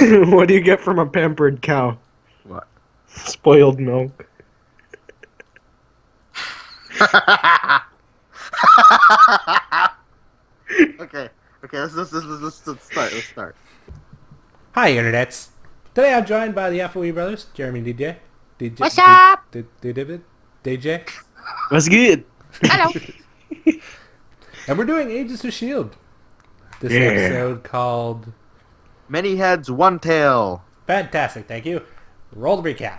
What do you get from a pampered cow? What? Spoiled milk. Okay. Okay. Let's start. Let's start. Hi, internets. Today I'm joined by the FOE brothers, Jeremy and What's up? DJ. That's good. Hello. And we're doing Agents of S.H.I.E.L.D. This Yeah. episode called Many heads, one tail. Fantastic, thank you. Roll the recap.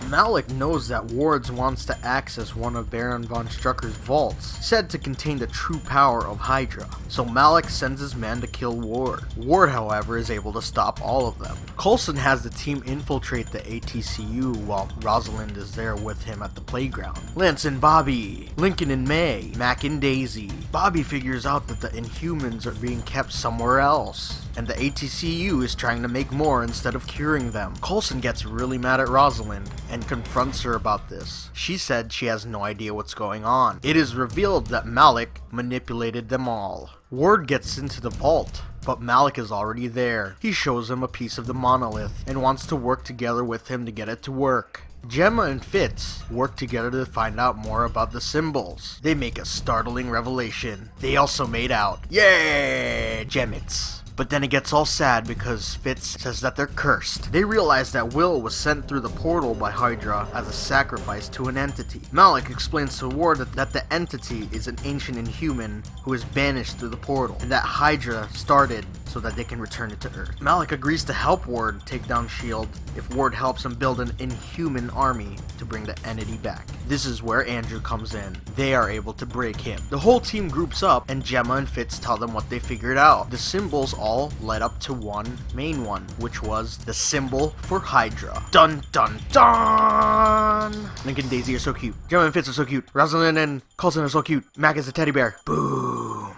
Malik knows that Ward wants to access one of Baron von Strucker's vaults, said to contain the true power of HYDRA. So Malik sends his men to kill Ward. Ward, however, is able to stop all of them. Coulson has the team infiltrate the ATCU while Rosalind is there with him at the playground. Lance and Bobby, Lincoln and May, Mac and Daisy. Bobby figures out that the Inhumans are being kept somewhere else, and the ATCU is trying to make more instead of curing them. Coulson gets really mad at Rosalind and confronts her about this. She said she has no idea what's going on. It is revealed that Malik manipulated them all. Ward gets into the vault, but Malik is already there. He shows him a piece of the monolith and wants to work together with him to get it to work. Gemma and Fitz work together to find out more about the symbols. They make a startling revelation. They also made out. Yay! Gemmits. But then it gets all sad because Fitz says that they're cursed. They realize that Will was sent through the portal by HYDRA as a sacrifice to an entity. Malik explains to Ward that the entity is an ancient inhuman who is banished through the portal, and that HYDRA started so that they can return it to Earth. Malik agrees to help Ward take down S.H.I.E.L.D. if Ward helps him build an inhuman army to bring the entity back. This is where Andrew comes in. They are able to break him. The whole team groups up, and Gemma and Fitz tell them what they figured out. The symbols all led up to one main one, which was the symbol for HYDRA. Dun dun dun! Lincoln and Daisy are so cute. Gemma and Fitz are so cute. Rosalind and Coulson are so cute. Mac is a teddy bear. Boom!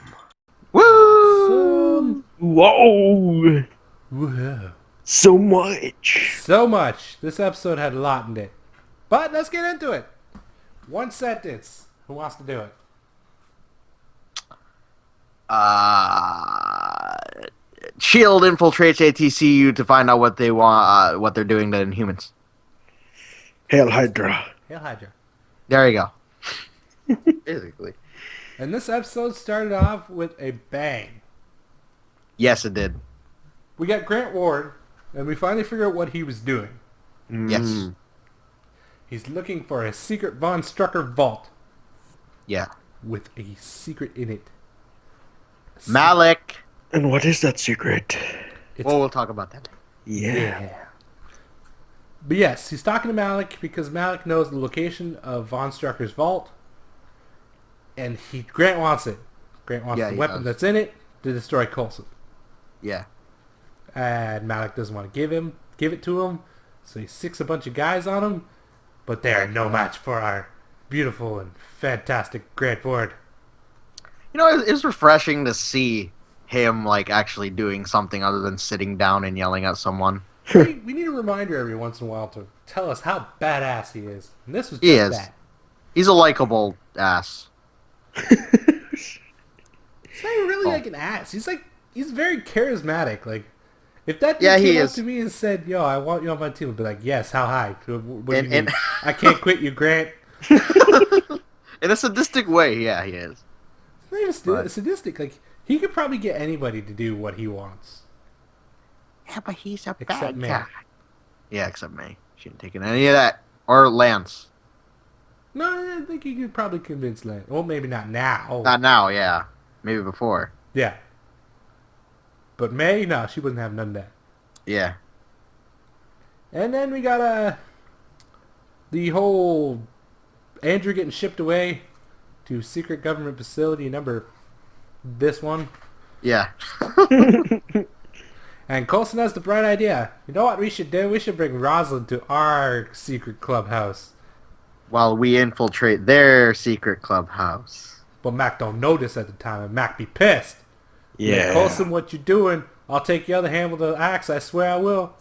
Woo! Whoa! Woohoo. So much. So much. This episode had a lot in it. But let's get into it. One sentence. Who wants to do it? S.H.I.E.L.D. infiltrates ATCU to find out what they want, what they're doing to Inhumans. Hail Hydra. Hail Hydra. There you go. Basically. And this episode started off with a bang. Yes, it did. We got Grant Ward, and we finally figure out what he was doing. Yes. He's looking for a secret Von Strucker vault Yeah. with a secret in it. Malik. And what is that secret? Well, we'll talk about that. Yeah. But yes, he's talking to Malik because Malik knows the location of Von Strucker's vault, and Grant wants it. Grant wants the weapon that's in it to destroy Coulson. Yeah. And Malik doesn't want to give it to him, so he sicks a bunch of guys on him, but they are no match for our beautiful and fantastic Grant Ward. You know, it's refreshing to see him, like, actually doing something other than sitting down and yelling at someone. we need a reminder every once in a while to tell us how badass he is. And this was just He is. that. He's a likable ass. He's not even really like an ass. He's very charismatic. Like, if that dude came up to me and said, "Yo, I want you on my team," I'd be like, "Yes, how high? What do you mean? I can't quit you, Grant." In a sadistic way, yeah, he is. It's not even sadistic. Like, he could probably get anybody to do what he wants. Yeah, but he's a Except bad me. guy. Yeah, except me. She ain't taking any of that. Or Lance. No, I think he could probably convince Lance. Well, maybe not now. Not now, yeah. Maybe before. Yeah. But May, no, she wouldn't have none of that. Yeah. And then we got the whole Andrew getting shipped away to secret government facility number this one. Yeah. And Coulson has the bright idea. You know what we should do? We should bring Rosalind to our secret clubhouse. While we infiltrate their secret clubhouse. But Mac don't know this at the time, and Mac be pissed. Yeah. Coulson, what you doing? I'll take the other hand with the axe. I swear I will.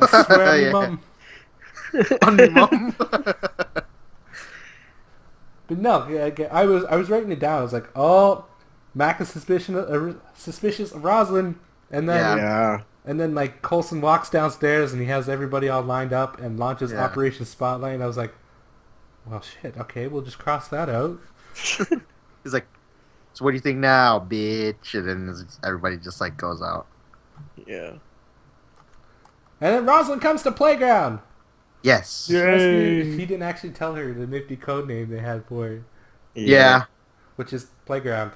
I swear on your mum. On your mum? But no, I was writing it down. I was like, oh, Mac is suspicious of Rosalind. And then Yeah. and then like Coulson walks downstairs and he has everybody all lined up and launches Yeah. Operation Spotlight. And I was like, well, shit. Okay, we'll just cross that out. He's like, so what do you think now, bitch? And then everybody just like goes out. Yeah. And then Rosalind comes to playground. Yes. Yeah. He didn't actually tell her the nifty code name they had for it, Yeah. which is playground.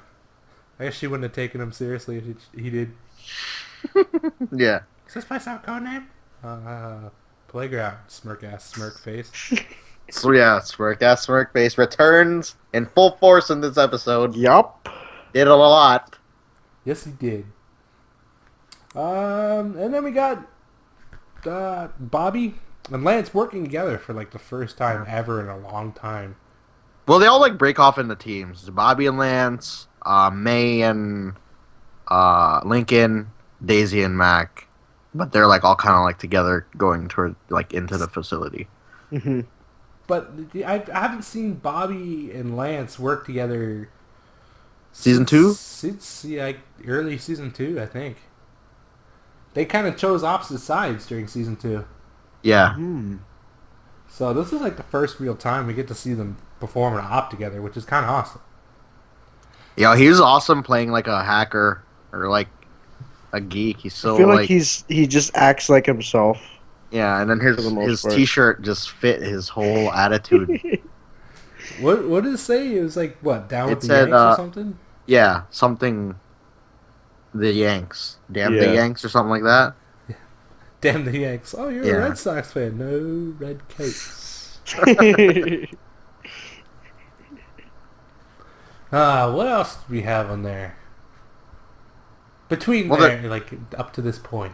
I guess she wouldn't have taken him seriously if he did. Yeah. Is this place our code name? Playground. Smirk face. So yeah, smirk face returns in full force in this episode. Yup. Did a lot. Yes, he did. And then we got Bobby and Lance working together for like the first time ever in a long time. Well, they all like break off into teams. Bobby and Lance, May and Lincoln, Daisy and Mac, but they're like all kind of like together going toward like into the facility. Mm-hmm. But I haven't seen Bobby and Lance work together Season 2? Since like early season 2, I think. They kind of chose opposite sides during season 2. Yeah. So this is like the first real time we get to see them perform an op together, which is kind of awesome. Yeah, he was awesome playing like a hacker or like a geek. He's so I feel like he just acts like himself. yeah, and then For the most his part. t-shirt just fit his whole attitude. What did it say? It was like what, down It with the said, Yanks or something? Yeah, something. The Yanks, damn the Yeah. Yanks, or something like that. Damn the Yanks! Oh, you're Yeah. a Red Sox fan. No red coats. What else do we have on there? Between like up to this point,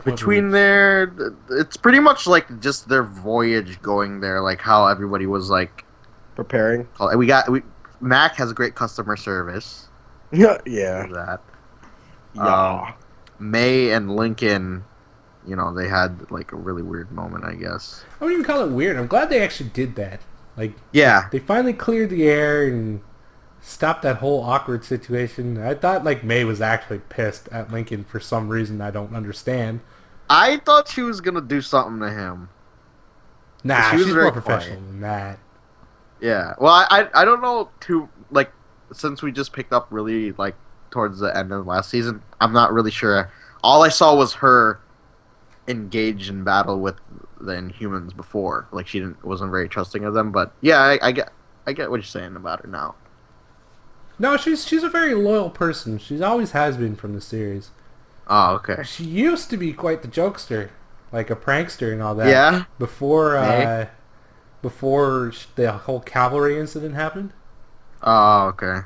Between there, it's pretty much like just their voyage going there, like how everybody was like Preparing. Mac has great customer service. Yeah. That Yeah. May and Lincoln, you know, they had like a really weird moment, I guess. I wouldn't even call it weird. I'm glad they actually did that. Like, Yeah, they finally cleared the air and stopped that whole awkward situation. I thought like May was actually pissed at Lincoln for some reason I don't understand. I thought she was gonna do something to him. Nah, She was she's very more professional quiet. than that. Yeah, well, I don't know like since we just picked up really like towards the end of last season, I'm not really sure. All I saw was her engaged in battle with the Inhumans before. Like she wasn't very trusting of them, but yeah, I get what you're saying about her now. No, she's a very loyal person. She always has been from the series. Oh, okay. She used to be quite the jokester, like a prankster and all that. Yeah. Before May? before the whole cavalry incident happened. Oh, okay.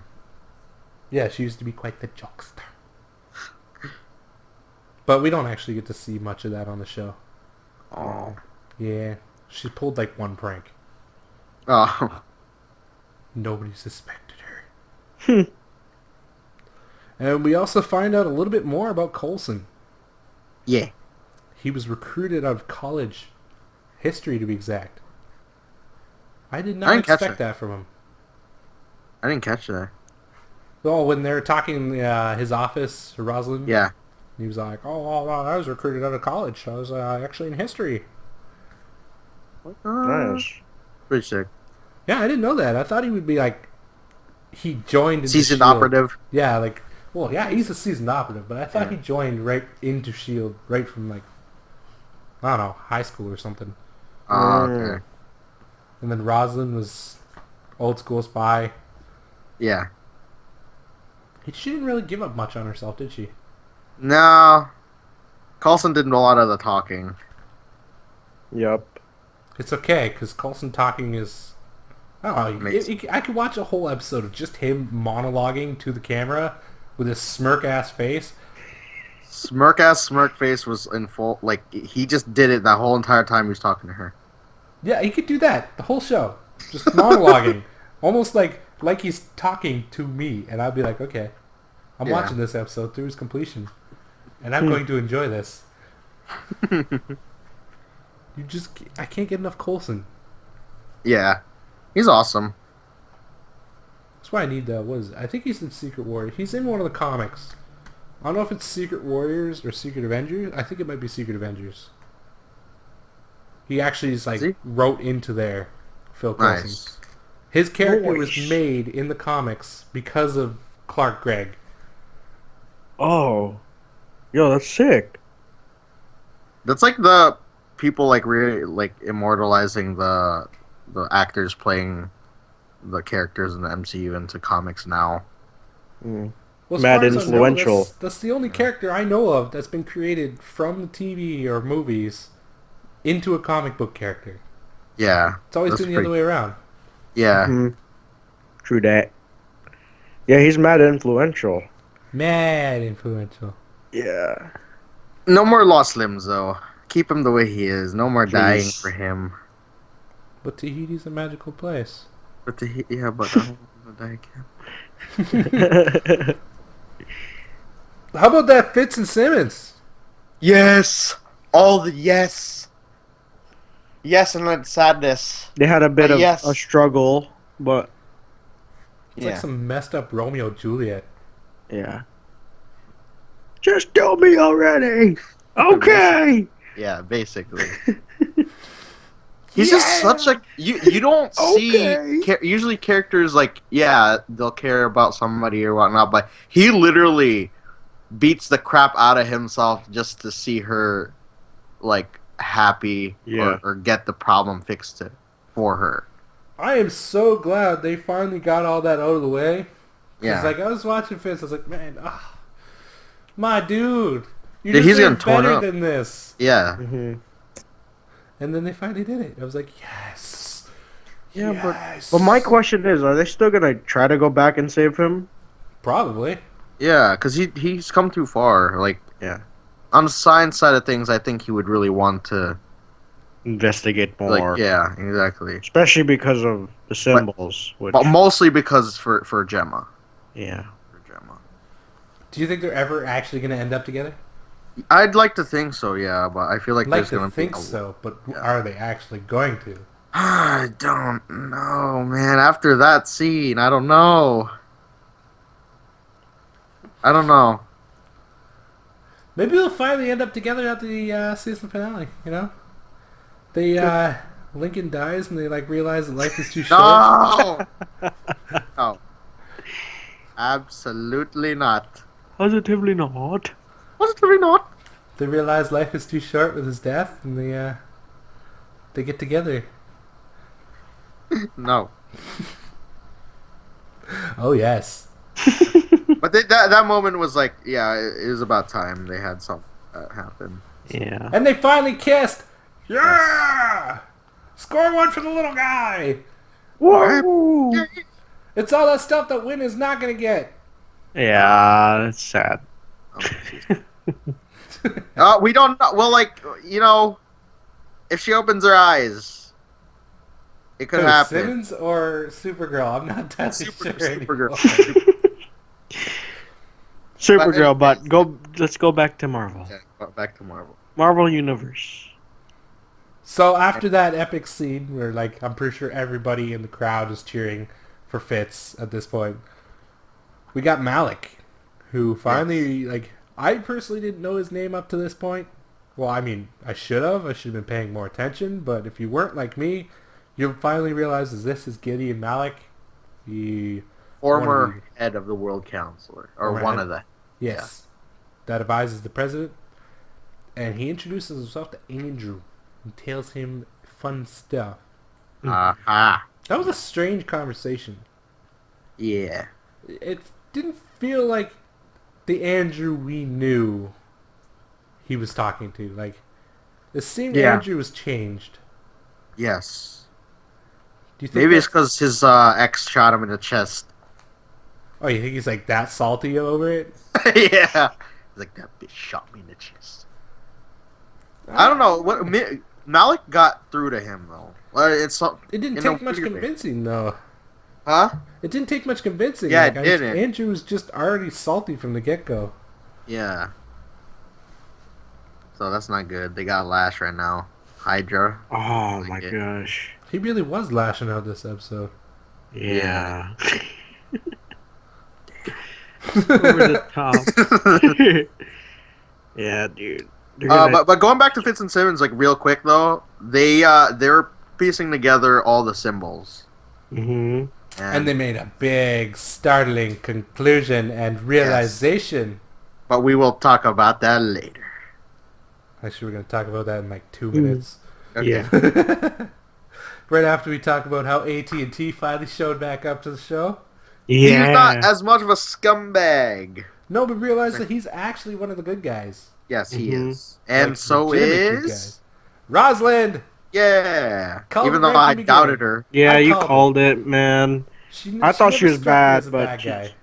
Yeah, she used to be quite the jokester. But we don't actually get to see much of that on the show. Oh. Yeah, she pulled like one prank. Oh. Nobody suspected her. And we also find out a little bit more about Coulson. Yeah. He was recruited out of college history, to be exact. I did I not didn't catch expect that. that from him. I didn't catch that. Well, when they were talking in his office, Rosalind, Yeah. he was like, "Oh, I was recruited out of college. I was actually in history." Nice. Pretty sick. Yeah, I didn't know that. I thought he would be like, he joined into Seasoned S.H.I.E.L.D. operative. Yeah, like, well, yeah, he's a seasoned operative, but I thought he joined right into S.H.I.E.L.D. right from like, I don't know, high school or something. Oh, okay. And then Rosalind was old school spy. Yeah. She didn't really give up much on herself, did she? No. Coulson did a lot of the talking. Yup. It's okay, because Coulson talking is... I don't know. I could watch a whole episode of just him monologuing to the camera with his smirk-ass face. Smirk face was in full... Like, he just did it that whole entire time he was talking to her. Yeah, he could do that the whole show. Just monologuing. Almost like he's talking to me. And I'd be like, okay, I'm watching this episode through its completion. And I'm going to enjoy this. I can't get enough Coulson. Yeah. He's awesome. That's why I need I think he's in Secret Warrior. He's in one of the comics. I don't know if it's Secret Warriors or Secret Avengers. I think it might be Secret Avengers. He actually is wrote into there, Phil Coulson. Nice. His character was Nice. made in the comics because of Clark Gregg. Oh. Yo, that's sick. That's like the people really immortalizing the actors playing the characters in the MCU into comics now. Mm. Well, as Mad far as I know, influential. that's the only character I know of that's been created from the TV or movies into a comic book character. Yeah. It's always been the other way around. Yeah. Mm-hmm. True that. Yeah, he's mad influential. Mad influential. Yeah. No more lost limbs, though. Keep him the way he is. No more dying Please. for him. But Tahiti's a magical place. But I don't want to die again. How about that Fitz and Simmons? Yes! All the yes! Yes, and then sadness. They had a bit of yes. a struggle, but It's like some messed up Romeo and Juliet. yeah. Just tell me already. Okay. Yeah, basically. He's just such a you don't see usually characters they'll care about somebody or whatnot, but he literally beats the crap out of himself just to see her happy or get the problem fixed for her. I am so glad they finally got all that out of the way. Yeah. I was watching Fitz, I was like, man, my dude, He's getting torn better up. than this. Yeah. Mm-hmm. And then they finally did it. I was like, yes. Yeah, yes. but my question is, are they still gonna try to go back and save him? Probably. Yeah, because he's come too far. Yeah. On the science side of things, I think he would really want to Investigate more. yeah, exactly. Especially because of the symbols. But mostly because for Gemma. Yeah. For Gemma. Do you think they're ever actually going to end up together? I'd like to think so, yeah, but I feel like Like there's to going to be think so, but are they actually going to? I don't know, man. After that scene, I don't know. I don't know. Maybe they'll finally end up together at the season finale, you know? They, Lincoln dies and they, realize that life is too short. No! No. Absolutely not. Positively not. Positively not. They realize life is too short with his death and they get together. No. Oh, yes. But that moment was it was about time they had something happen. Yeah. And they finally kissed! Yeah! Score one for the little guy! Whoa! It's all that stuff that Win is not going to get. Yeah, that's sad. We don't know. Well, if she opens her eyes, it could happen. Simmons or Supergirl? I'm not entirely sure anymore. Supergirl. Supergirl, but let's go back to Marvel. Okay, back to Marvel. Marvel Universe. So after that epic scene where, I'm pretty sure everybody in the crowd is cheering for Fitz at this point, we got Malik, who finally, I personally didn't know his name up to this point. Well, I mean, I should have. I should have been paying more attention, but if you weren't like me, you'll finally realize this is Gideon Malik. The former head of the World Council, or one of the. Yes. That advises the president. And he introduces himself to Andrew and tells him fun stuff. Aha. That was a strange conversation. Yeah. It didn't feel like the Andrew we knew he was talking to. It seemed Andrew was changed. Yes. Do you think maybe it's because his ex shot him in the chest. Oh, you think he's that salty over it? Yeah. He's like, that bitch shot me in the chest. I don't know. What Malik got through to him, though. It didn't take much convincing, though. Huh? It didn't take much convincing. Yeah, it didn't. Andrew was just already salty from the get-go. Yeah. So that's not good. They got Lash right now. Hydra. Oh my gosh. He really was lashing out this episode. Yeah. Over the top. Yeah, dude. They're gonna. But going back to Fitz and Simmons, like real quick though, they're piecing together all the symbols, Mm-hmm. And they made a big, startling conclusion and realization. But we will talk about that later. Actually, we're going to talk about that in like 2 minutes. Okay. Yeah. Right after we talk about how AT&T finally showed back up to the show. Yeah. He's not as much of a scumbag. No, but realize that he's actually one of the good guys. Yes, he Mhm. is. And Like, so legitimate good is... guys. Rosalind! Yeah. Called Even it though right I from the doubted beginning. her. Yeah, I you called called it, man. She I thought she never was struck me as bad, a but bad guy.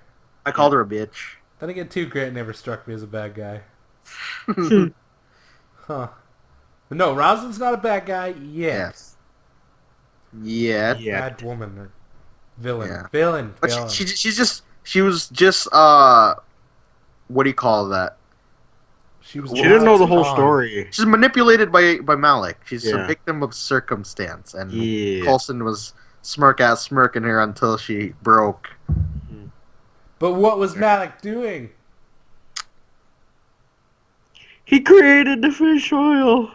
I called her a bitch. Then again, too, Grant never struck me as a bad guy. Huh. But no, Rosalind's not a bad guy yet. Yes. Yet. Yeah. Bad woman or villain. Yeah. Villain. But Villain. she was just, what do you call that? She was She didn't know the whole on. story. She's manipulated by Malik. She's a Yeah. victim of circumstance. And Yeah. Coulson was smirking her until she broke. But what was Malik doing? He created the fish oil.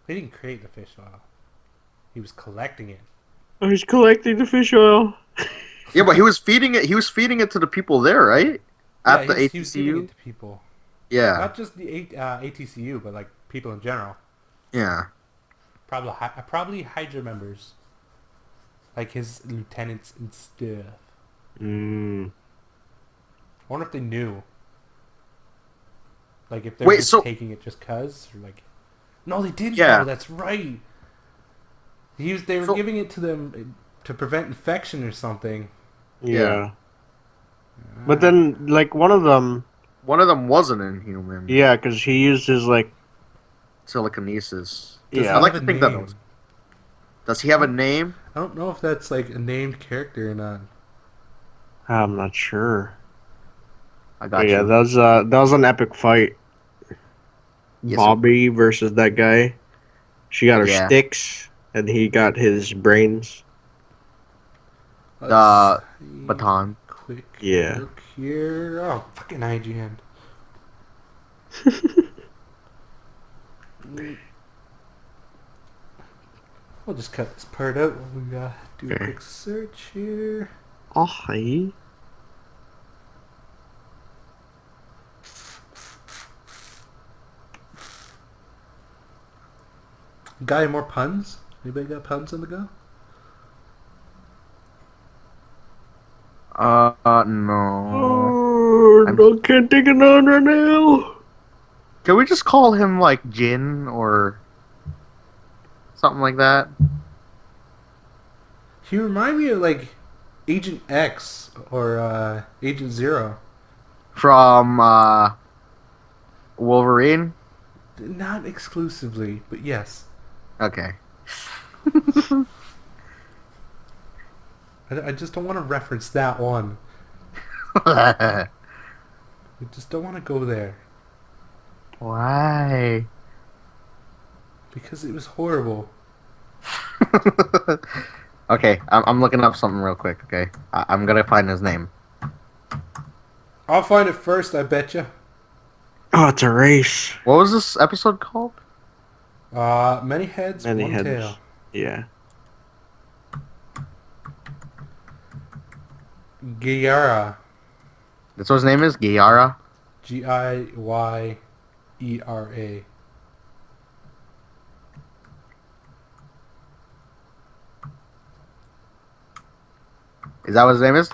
He didn't create the fish oil. He was collecting it. Oh, he's collecting the fish oil. Yeah, but he was feeding it. He was feeding it to the people there, right? At the he was giving ATCU. it to people. Yeah, Not just the ATCU, but like people in general. yeah. Probably HYDRA members. Like his lieutenants and stuff. Mm. I wonder if they knew. Like if they were just taking it just cause, or like, no, they didn't. Yeah. know. That's right. They were giving it to them to prevent infection or something. Yeah. But then, like, one of them... One of them was an inhuman. Yeah, because he used his, like... Telekinesis. Does he I'd like have to a think that name? was. Does he have a name? I don't know if that's like a named character or not. I'm not sure. I got But yeah, you. that was an epic fight. Yes, Bobby versus that guy. She got her Yeah. sticks, and he got his brains. The Let's see. baton. Quick Yeah. look here. Oh, fucking IGN. We'll just cut this part out while we do a Okay. quick search here. Oh, hi. Got any more puns? Anybody got puns on the go? No. Oh, I can't think of none right now. Can we just call him like Jin or something like that? He remind me of like Agent X or Agent Zero. From Wolverine. Not exclusively, but yes. Okay. I just don't want to reference that one. Why? I just don't want to go there. Because it was horrible. Okay, I'm looking up something real quick. Okay, I'm gonna find his name. I'll find it first, I betcha. Oh, it's a race. What was this episode called? Many heads, Many one heads. tail. Yeah. Giyara. That's what his name is. Giyara. Giyera. Is that what his name is?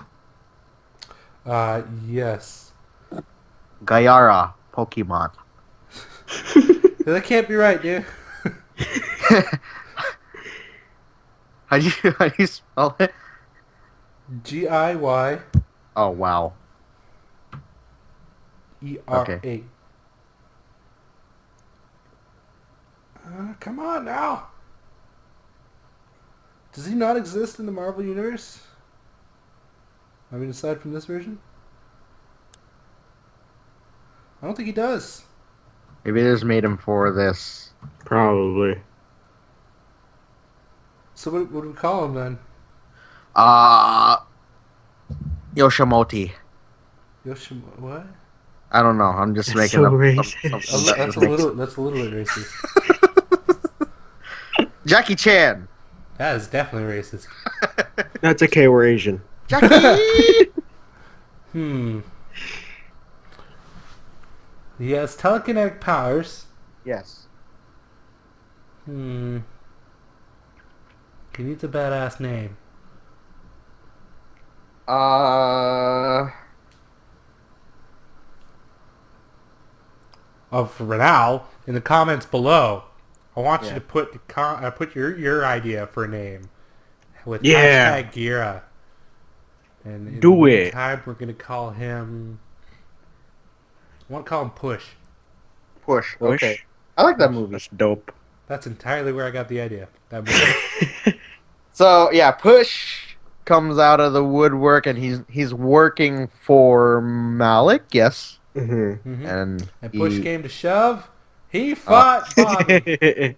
Yes. Gayara. Pokemon. That can't be right, dude. How do you spell it? Giyera. Oh wow. Come on now. Does he not exist in the Marvel Universe? I mean, aside from this version? I don't think he does. Maybe they just made him for this. Probably. So what do we call him then? Yoshimoti. What? I don't know. I'm just That's making so up racist. something That's that a makes little. That's a little bit racist. Jackie Chan. That is definitely racist. That's okay, we're Asian. Jackie. Hmm. He has telekinetic powers. Yes. Hmm. He needs a badass name. For now, in the comments below, I want you Yeah. to put your idea for a name with Yeah. hashtag Gira. And in the Do it. meantime, we're gonna call him. I want to call him Push. Push. Okay. Push. I like that Push. movie. That's dope. That's entirely where I got the idea. That movie. So yeah, Push comes out of the woodwork, and he's working for Malik. Yes, hmm Mm-hmm. and And Push he. came to shove. He fought Bobby.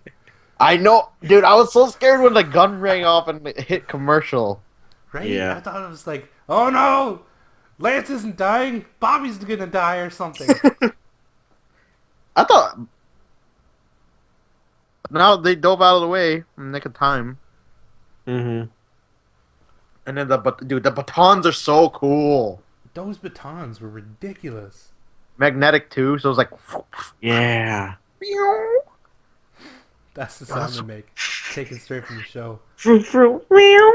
I know, dude. I was so scared when the gun rang off and it hit commercial. Right? Yeah. I thought it was like, oh no, Lance isn't dying. Bobby's gonna die or something. I thought. Now they dove out of the way in the nick of time, hmm and then the batons are so cool. Those batons were ridiculous. Magnetic too, so it was like. Yeah. That's the Yo, sound that's they make. Taken straight from the show. Fruit, fruit, meow.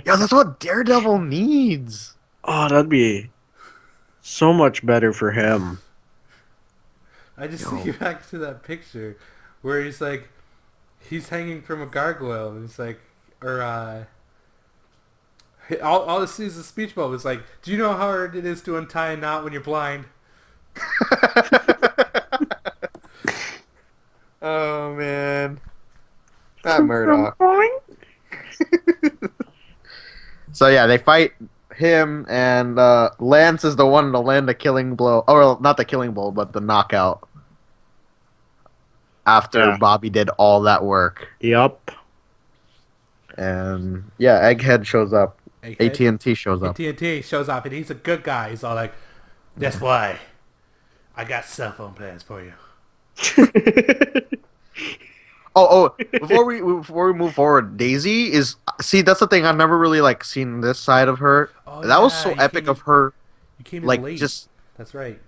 Yo, that's what Daredevil needs. Oh, that'd be so much better for him. I just Yo. think back to that picture where he's like, he's hanging from a gargoyle, and he's like, or all this is a speech bubble. It's like, do you know how hard it is to untie a knot when you're blind? Oh man, that Murdoch. So yeah, they fight him, and Lance is the one to land the killing blow. Oh, well, not the killing blow, but the knockout. After Yeah. Bobby did all that work, Yup. and yeah, Egghead shows up. Egghead? AT&T shows up. AT&T shows up, and he's a good guy. He's all like, that's why I got cell phone plans for you. Oh, before we move forward, Daisy is that's the thing. I've never really like seen this side of her. Oh, That was yeah, so you epic came of her. You came in Like late. just That's right.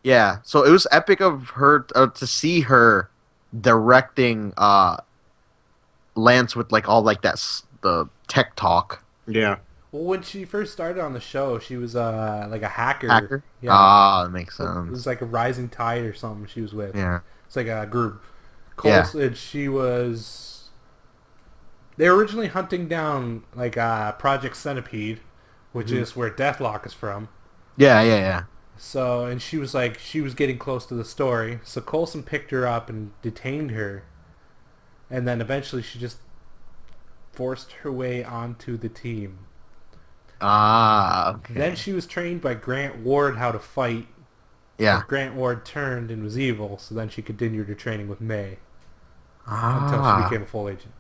yeah. So it was epic of her to see her directing Lance with like all like the tech talk. Yeah. Well, when she first started on the show, she was like a hacker. Hacker. Yeah. Ah, that makes It sense. was like a Rising Tide or something she was with. Yeah. It's like a group. Yeah. Coulson, she was... They were originally hunting down like Project Centipede, which is where Deathlock is from. Yeah. So, and she was getting close to the story. So Coulson picked her up and detained her. And then eventually she just forced her way onto the team. Ah, okay. Then she was trained by Grant Ward how to fight. Yeah. But Grant Ward turned and was evil, so then she continued her training with May until she Ah, became a full agent.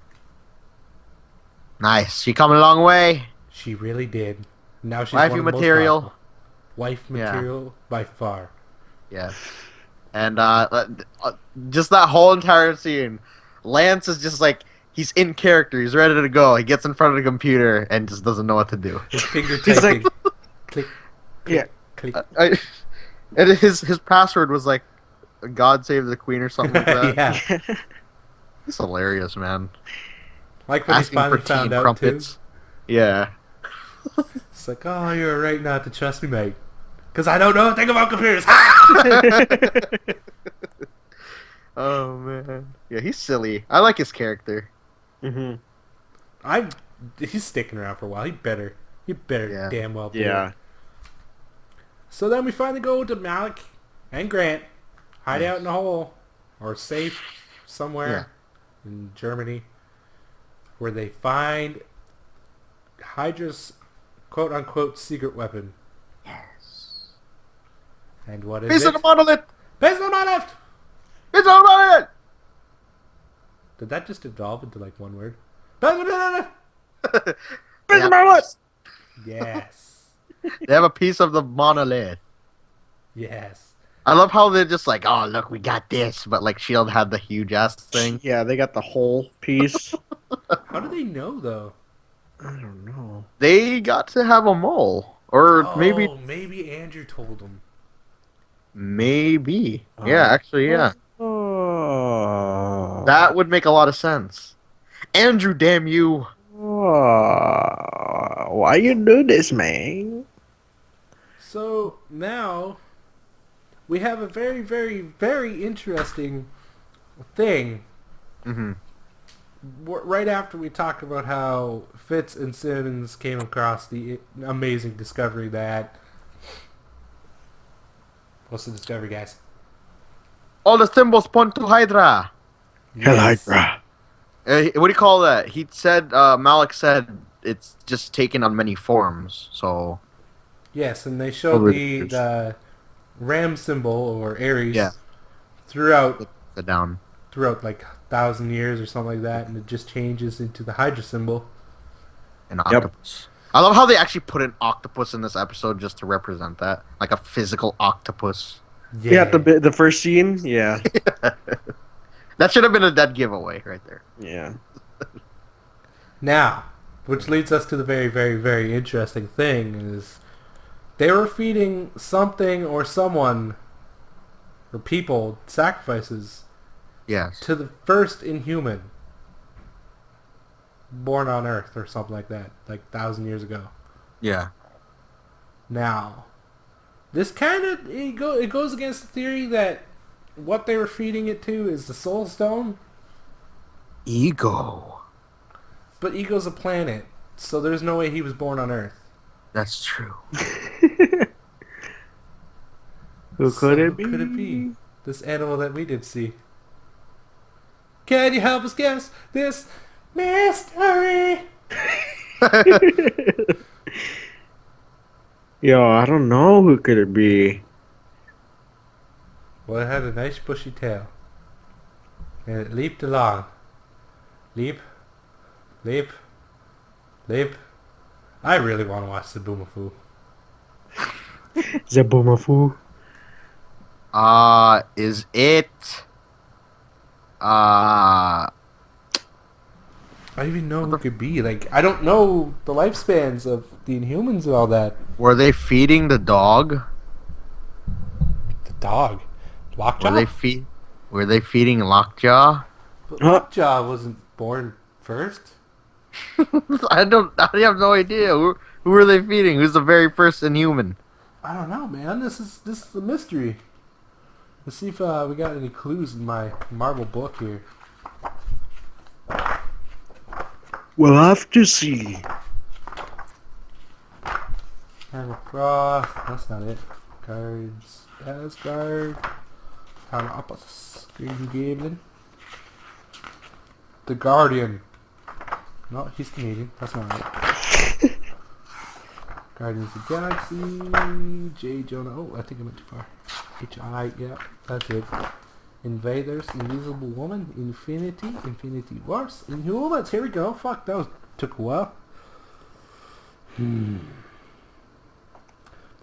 nice. She coming a long way. She really did. Now she's Wifey one of the most material. powerful. Wife Yeah. material by far. Yeah. And just that whole entire scene, Lance is just like he's in character. He's ready to go. He gets in front of the computer and just doesn't know what to do. His finger He's typing. like- click, Yeah. click. And his password was like "God save the Queen" or something like that. Yeah. It's hilarious, man. Like when he Asking for finally tea found and out crumpets. too. Yeah. It's like, oh, you're right not to trust me, mate. Because I don't know a thing about computers. Ha! Oh man. Yeah, he's silly. I like his character. hmm He's sticking around for a while. He better Yeah. damn well do Yeah. it. So then we finally go to Malik and Grant, hide out in a hole, or safe somewhere in Germany, where they find Hydra's quote-unquote secret weapon. Yes. And what is Piece it? of the monolith! Piece of the monolith! Piece of the monolith! Did that just evolve into like one word? Piece of the monolith! Piece of monolith! Yes. They have a piece of the monolith. Yes. I love how they're just like, oh, look, we got this. But, like, S.H.I.E.L.D. had the huge ass thing. Yeah, they got the whole piece. How do they know, though? I don't know. They got to have a mole. Or maybe, Oh, maybe Andrew told them. maybe. Yeah, actually, Oh. yeah. That would make a lot of sense. Andrew, damn you. Why you do this, man? So now we have a very, very, very interesting thing. Hmm. Right after we talked about how Fitz and Simmons came across the amazing discovery that... What's the discovery, guys? All the symbols point to HYDRA. Yes. HYDRA. What do you call that? He said, Malik said it's just taken on many forms. So, Yes, and they showed Over the ram symbol, or yeah, Aries, throughout sit down. throughout like 1,000 years or something like that, and it just changes into the Hydra symbol. An Yep. octopus. I love how they actually put an octopus in this episode just to represent that. Like a physical octopus. Yeah, the first scene. Yeah, That should have been a dead giveaway right there. yeah. Now, which leads us to the very, very, very interesting thing is they were feeding something or someone or people sacrifices Yes. to the first Inhuman born on Earth or something like that, like 1,000 years ago. Yeah. Now, this kind of it goes against the theory that what they were feeding it to is the Soul Stone, Ego. but Ego's a planet, so there's no way he was born on Earth. That's true. Who So could it who be? could it be? This animal that we did see. Can you help us guess this mystery? Yo, I don't know who could it be. Well, it had a nice bushy tail. And it leaped along. Leap. Leap. Leap. I really want to watch the Boomafoo. Zabumafu. Is it I don't even know who it could be. Like, I don't know the lifespans of the Inhumans and all that. were they feeding the dog? The dog. Lockjaw? Were they feeding Lockjaw? But Huh? Lockjaw wasn't born first. I have no idea. Who were they feeding? Who's the very first Inhuman? I don't know, man. This is a mystery. Let's see if we got any clues in my Marvel book here. We'll have to see. Animal Cross. That's not it. Cards. Asgard. Town Opus. Green Goblin. The Guardian. No, he's Canadian. That's not right. Guardians of the Galaxy. J. Jonah. Oh, I think I went too far. H.I. Yeah, that's it. Invaders. Invisible Woman. Infinity Wars. Inhumans. Here we go. Fuck, took a while.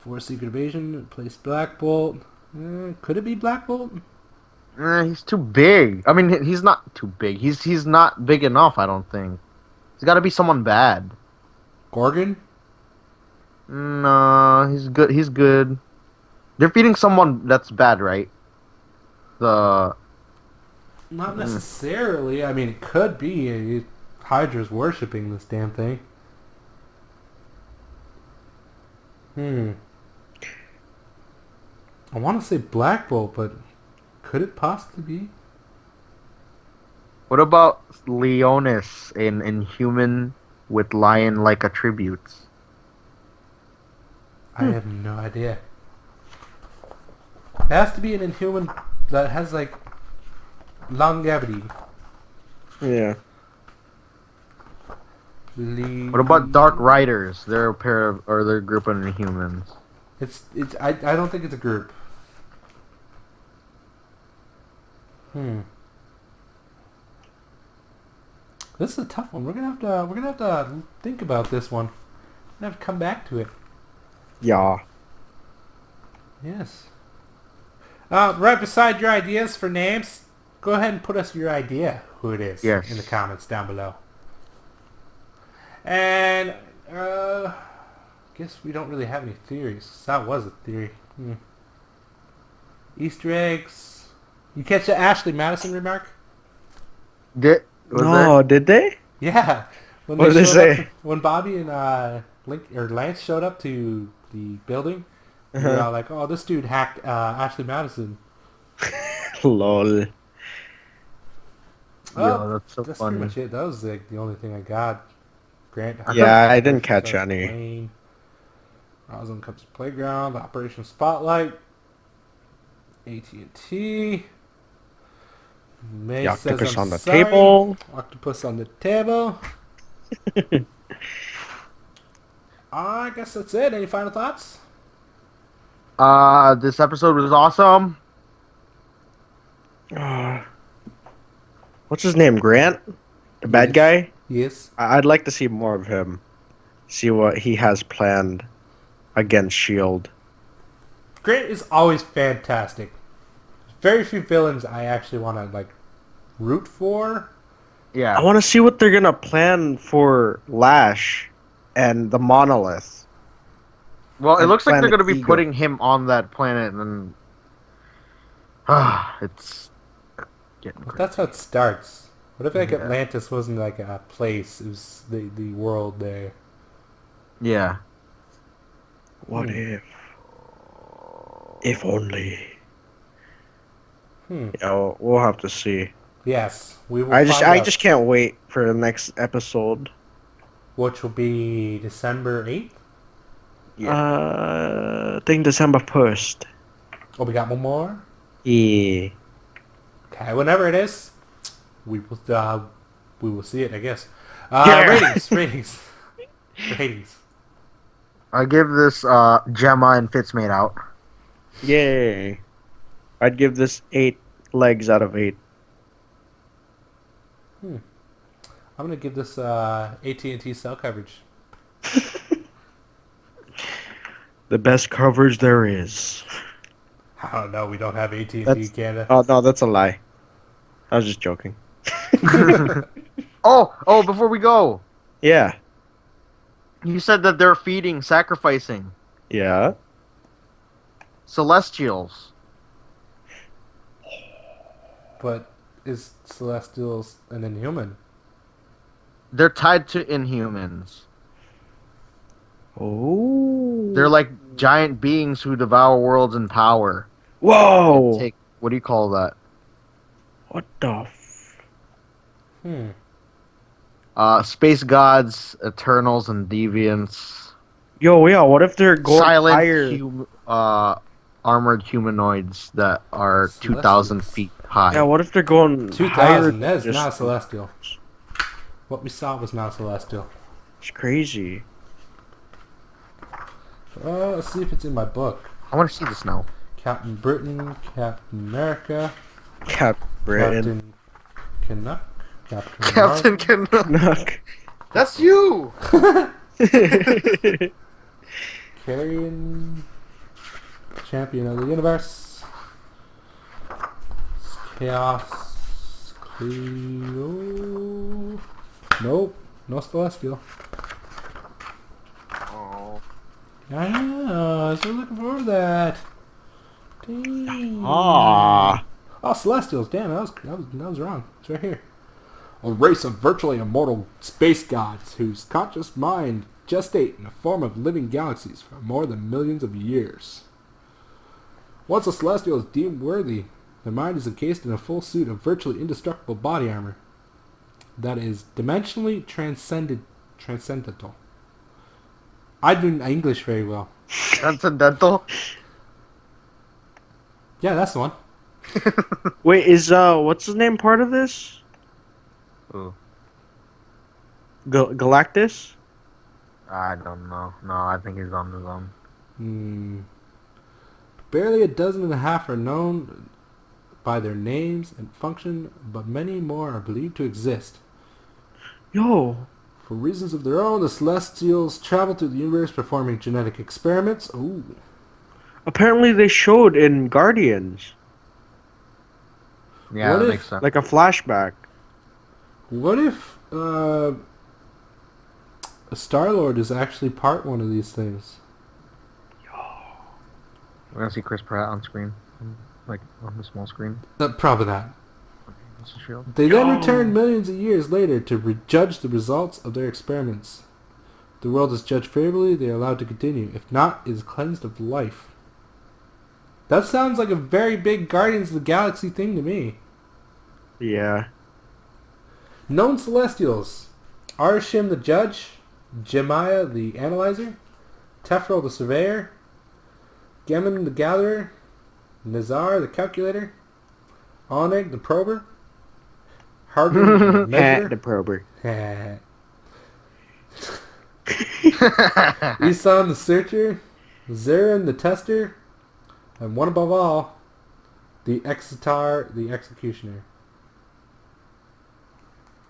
For Secret Invasion. Place Black Bolt. Could it be Black Bolt? He's too big. I mean, he's not too big. He's not big enough, I don't think. It's got to be someone bad. Gorgon? No, he's good. He's good. They're feeding someone that's bad, right? Not necessarily. I mean, it could be. Hydra's worshipping this damn thing. I want to say Black Bolt, but could it possibly be? What about Leonis in human with lion-like attributes? I have no idea. It has to be an Inhuman that has, like, longevity. Yeah. What about Dark Riders? They're a pair of, or they're a group of Inhumans. I don't think it's a group. This is a tough one. We're gonna have to think about this one. We're gonna have to come back to it. Yeah. Yes. Right beside your ideas for names, go ahead and put us your idea who it is in the Yes. comments down below. And guess we don't really have any theories. That was a theory. Easter eggs. You catch the Ashley Madison remark? Was there? No, did they? Yeah. When What they did they showed up, say? when Bobby and Lance showed up to the building, they were Uh-huh. all like, "Oh, this dude hacked Ashley Madison." Lol. Oh, Yo, that's so that's pretty funny. much it. That was like the only thing I got. Grant Yeah, I didn't Operation catch Starts any. Plane. Rosalind comes to playground. Operation Spotlight. AT&T. May The says octopus I'm on the sorry. table. Octopus on the table. I guess that's it. Any final thoughts? This episode was awesome. Uh, what's his name? Grant? The bad Yes. guy? Yes. I'd like to see more of him. See what he has planned against S.H.I.E.L.D. Grant is always fantastic. Very few villains I actually want to like root for. I Yeah. want to see what they're gonna plan for Lash and the Monolith Well, it and looks like they're Planet going to be Ego. putting him on that planet, and it's getting But crazy. that's how it starts. What if like Yeah. Atlantis wasn't like a place? It was the world there. Yeah. What if? If only. Hmm. Yeah, we'll have to see. Yes, we will I just find I out. just can't wait for the next episode. Which will be December 8th. Yeah. I think December 1st. Oh, we got one more. Yeah. Okay, whenever it is, we will see it. I guess. Yeah. Ratings. I give this Gemma and Fitz made out. Yay. I'd give this 8 legs out of 8. I'm gonna give this AT&T cell coverage. The best coverage there is. I don't know. We don't have AT&T That's Canada. Oh no, that's a lie. I was just joking. Oh, before we go, Yeah. you said that they're feeding, sacrificing Yeah. Celestials. But is Celestials an Inhuman? They're tied to Inhumans. Oh. They're like giant beings who devour worlds in power. And Whoa. take, what do you call that? What the Space gods, Eternals, and Deviants. Yo, yeah, what if they're going Silent, higher? armored humanoids that are 2,000 Celestials. feet high. Yeah, what if they're going 2000. higher? That is just- not a Celestial. What we saw was not a Celestial. It's crazy. Let's see if it's in my book. I want to see this now. Captain Britain, Captain America, Cap Britain. Captain Canuck, Captain Captain Marvel, Knock. That's you! Carrion, Champion of the Universe, Chaos, Cleo. Nope, no Celestial. Oh. Yeah, so looking forward to that. Dang. Ah. Oh, Celestials. Damn, that was wrong. It's right here. A race of virtually immortal space gods whose conscious mind gestate in the form of living galaxies for more than millions of years. Once a Celestial is deemed worthy, their mind is encased in a full suit of virtually indestructible body armor that is dimensionally transcendental. I do English very well. Transcendental? Yeah, that's the one. Wait, is what's his name part of this? Ooh. Galactus? I don't know. No, I think he's on his own. Barely a dozen and a half are known by their names and function, but many more are believed to exist. Yo, For reasons of their own, the Celestials travel through the universe performing genetic experiments. Ooh. Apparently they showed in Guardians. Yeah, What that if, makes sense. Like a flashback. what if Star-Lord is actually part one of these things? We're gonna see Chris Pratt on screen, like on the small screen. Probably not. That's a shield. They then return millions of years later to judge the results of their experiments. If the world is judged favorably, they are allowed to continue. If not, it is cleansed of life. That sounds like a very big Guardians of the Galaxy thing to me. Yeah. Known Celestials. Arashim the Judge, Jemiah the Analyzer, Tefrel the Surveyor, Gemin the Gatherer, Nazar the Calculator, Oneg the Prober, Hardin the Measurer, The prober. Isan the Searcher, Zarin the Tester, and one above all, the Exitar the Executioner.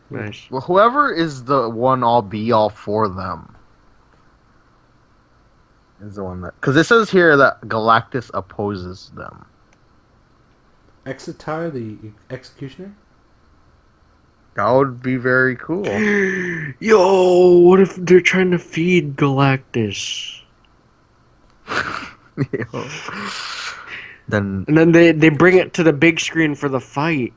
Nice. Well, whoever is the one all be all for them is the one that, because it says here that Galactus opposes them. Exitar the Executioner? That would be very cool. Yo, what if they're trying to feed Galactus? Then And then they bring it to the big screen for the fight.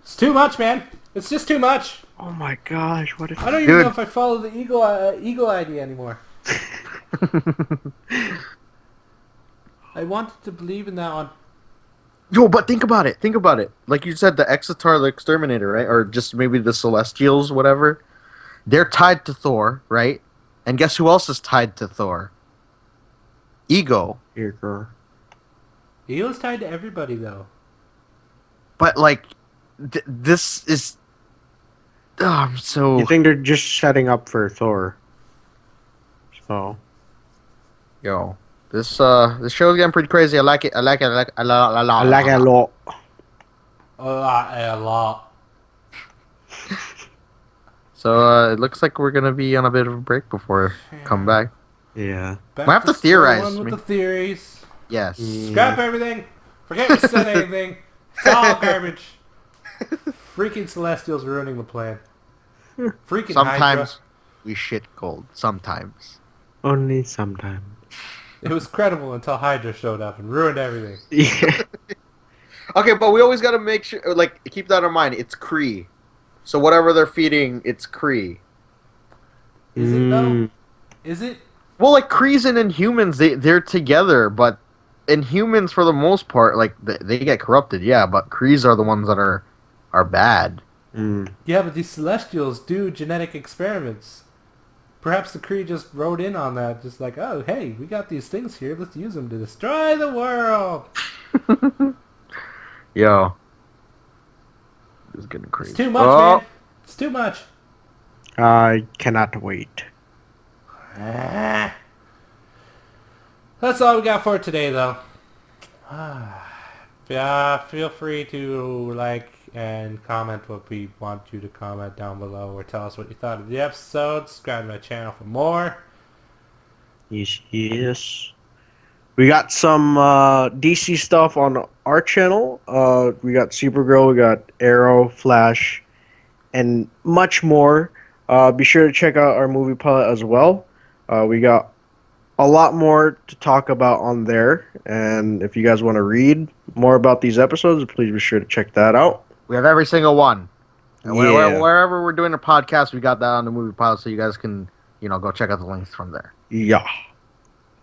It's too much, man. It's just too much. Oh my gosh, what if... I don't even know if I follow the Eagle idea anymore. I wanted to believe in that one. Yo, but think about it. Think about it. Like you said, the Exitar, the Exterminator, right? Or just maybe the Celestials, whatever. They're tied to Thor, right? And guess who else is tied to Thor? Ego. Eagle. Eagle's tied to everybody, though. But like, this is. Oh, I'm so. You think they're just setting up for Thor? So. Yo, this show's getting pretty crazy. I like it. I like it. I like it. I like it a lot. A lot. So it looks like we're gonna be on a bit of a break before come back. Yeah. Back Might have to square theorize. one with the theories. Yes. Scrap everything. Forget we said anything. It's all garbage. Freaking Celestials ruining the plan. Freaking Sometimes Hydra. we shit cold. Sometimes. Only sometimes. It was credible until Hydra showed up and ruined everything. Yeah. Okay, but we always gotta make sure, like, keep that in mind. It's Kree. So whatever they're feeding, it's Kree. Is it though? Is it? Well, like Krees and Inhumans, they're together, but Inhumans for the most part, like they get corrupted, yeah. But Krees are the ones that are bad. Yeah, but these Celestials do genetic experiments. Perhaps the Kree just wrote in on that, just like, oh, hey, we got these things here, let's use them to destroy the world. Yo, it's getting crazy. It's too much, man. It's too much. I cannot wait. That's all we got for today, though. Yeah, feel free to like and comment what we want you to comment down below, or tell us what you thought of the episode. Subscribe to my channel for more. Yes. We got some DC stuff on our channel. We got Supergirl, we got Arrow, Flash, and much more. Be sure to check out our Moviepilot as well. We got a lot more to talk about on there. And if you guys want to read more about these episodes, please be sure to check that out. We have every single one. And Yeah. wherever we're doing a podcast, we got that on the Moviepilot, so you guys can, go check out the links from there. Yeah.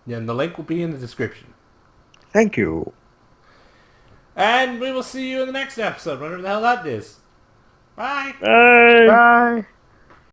Yeah, and the link will be in the description. Thank you. And we will see you in the next episode, whatever the hell that is. Bye! Bye. Bye.